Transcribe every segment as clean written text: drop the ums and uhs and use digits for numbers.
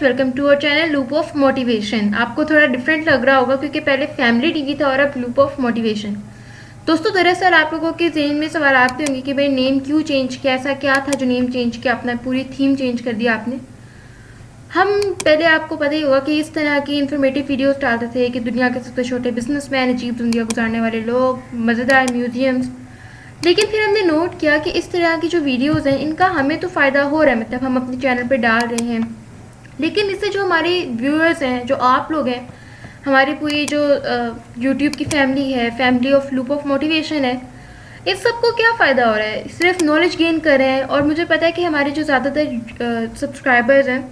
Welcome to our channel loop of motivation. आपको थोड़ा different लग रहा होगा क्योंकि पहले फैमिली टीवी था और अब लूप ऑफ मोटिवेशन। दोस्तों, दरअसल आप लोगों के जहन में सवाल आते होंगे कि भाई नेम क्यों चेंज किया, ऐसा क्या था जो नेम चेंज किया, अपना पूरी थीम चेंज कर दिया आपने। हम पहले आपको पता ही होगा कि इस तरह की इन्फॉर्मेटिव वीडियोस डालते थे कि दुनिया के सबसे छोटे बिजनेसमैन, अजीब ज़िंदगी गुजारने वाले लोग, मज़ेदार म्यूजियम्स। लेकिन फिर हमने नोट किया कि इस तरह की जो वीडियोस हैं इनका हमें तो फ़ायदा हो रहा है, मतलब हम अपने चैनल पे डाल रहे हैं, लेकिन इससे जो हमारे व्यूअर्स हैं, जो आप लोग हैं, हमारी पूरी जो यूट्यूब की फैमिली है, family of loop of motivation है, इस सबको क्या फ़ायदा हो रहा है? सिर्फ नॉलेज गेन कर रहे हैं। और मुझे पता है कि हमारे जो ज़्यादातर सब्सक्राइबर्स हैं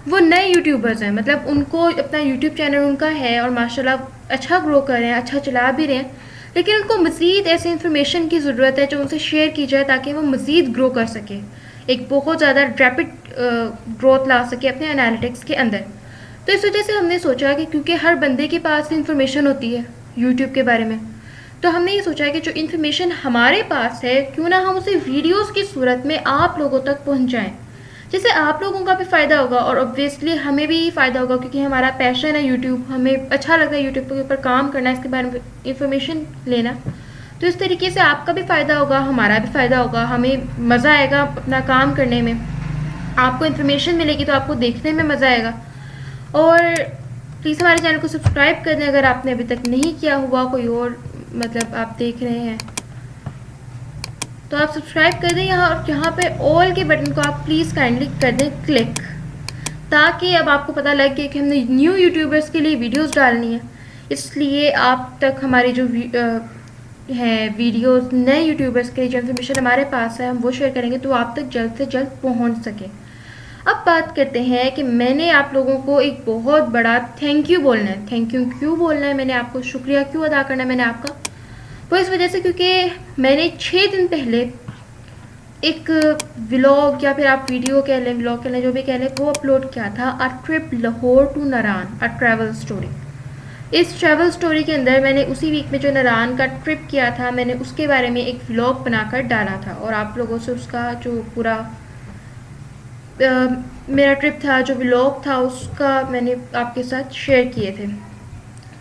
वो नए यूट्यूबर्स हैं, मतलब उनको अपना यूट्यूब चैनल उनका है और माशाल्लाह अच्छा ग्रो कर रहे हैं, अच्छा चला भी रहे हैं, लेकिन उनको मज़ीद ऐसी इन्फॉर्मेशन की ज़रूरत है जो उनसे शेयर की जाए ताकि वो मज़ीद ग्रो कर सके, एक बहुत ज़्यादा रैपिड ग्रोथ ला सके अपने एनालिटिक्स के अंदर। तो इस वजह से हमने सोचा कि क्योंकि हर बंदे के पास इन्फॉर्मेशन होती है यूट्यूब के बारे में, तो हमने ये सोचा कि जो इन्फॉर्मेशन हमारे पास है क्यों ना हम उसे वीडियोस की सूरत में आप लोगों तक पहुंचाएं, जिससे आप लोगों का भी फ़ायदा होगा और ऑब्वियसली हमें भी फ़ायदा होगा क्योंकि हमारा पैशन है यूट्यूब, हमें अच्छा लगता है यूट्यूब के ऊपर काम करना, इसके बारे में इंफॉर्मेशन लेना। तो इस तरीके से आपका भी फ़ायदा होगा, हमारा भी फ़ायदा होगा, हमें मज़ा आएगा अपना काम करने में, आपको इन्फॉर्मेशन मिलेगी तो आपको देखने में मज़ा आएगा। और प्लीज़ हमारे चैनल को सब्सक्राइब कर दें अगर आपने अभी तक नहीं किया हुआ, कोई और मतलब आप देख रहे हैं तो आप सब्सक्राइब कर दें यहाँ पे ऑल के बटन को आप प्लीज़ काइंडली कर दें क्लिक, ताकि अब आपको पता लग गया कि हमने न्यू यूट्यूबर्स के लिए वीडियोस डालनी है। इसलिए आप तक हमारी जो है वीडियोस नए यूट्यूबर्स के लिए जो इन्फॉर्मेशन हमारे पास है हम वो शेयर करेंगे तो आप तक जल्द से जल्द पहुंच सके। अब बात करते हैं कि मैंने आप लोगों को एक बहुत बड़ा थैंक यू बोलना है। थैंक यू क्यों बोलना है, मैंने आपको शुक्रिया क्यों अदा करना है मैंने आपका, वो इस वजह से क्योंकि मैंने 6 दिन पहले एक व्लॉग या फिर आप वीडियो कह लें, व्लॉग कह लें, जो भी कह लें, वो अपलोड किया था, a trip Lahore to Naran, a travel story. इस ट्रैवल स्टोरी के अंदर मैंने उसी वीक में जो नारान का ट्रिप किया था मैंने उसके बारे में एक व्लॉग बनाकर डाला था और आप लोगों से उसका जो पूरा मेरा ट्रिप था, जो व्लॉग था, उसका मैंने आपके साथ शेयर किए थे।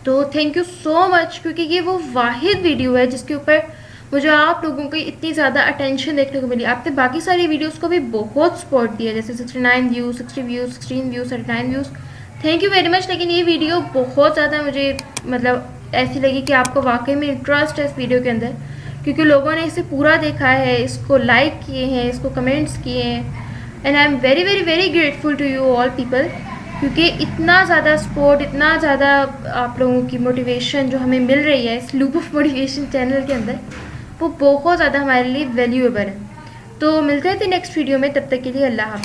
तो थैंक यू सो मच, क्योंकि ये वो वाहिद वीडियो है जिसके ऊपर मुझे आप लोगों की इतनी ज़्यादा अटेंशन देखने को मिली। आपने बाकी सारी वीडियोस को भी बहुत सपोर्ट दिया, जैसे 69 views, 60 views, 16 views, 39 views, thank you very much. लेकिन ये वीडियो बहुत ज़्यादा मुझे मतलब ऐसी लगी कि आपको वाकई में इंटरेस्ट है इस वीडियो के अंदर, क्योंकि लोगों ने इसे पूरा देखा है, इसको लाइक किए हैं, इसको कमेंट्स किए हैं, and I am very very very grateful to you all people, क्योंकि इतना ज़्यादा सपोर्ट, इतना ज़्यादा आप लोगों की मोटिवेशन जो हमें मिल रही है इस लूप ऑफ मोटिवेशन चैनल के अंदर, वो बहुत ज़्यादा हमारे लिए वैल्यूएबल है। तो मिलते हैं नेक्स्ट वीडियो में, तब तक के लिए अल्लाह हाफ़िज़।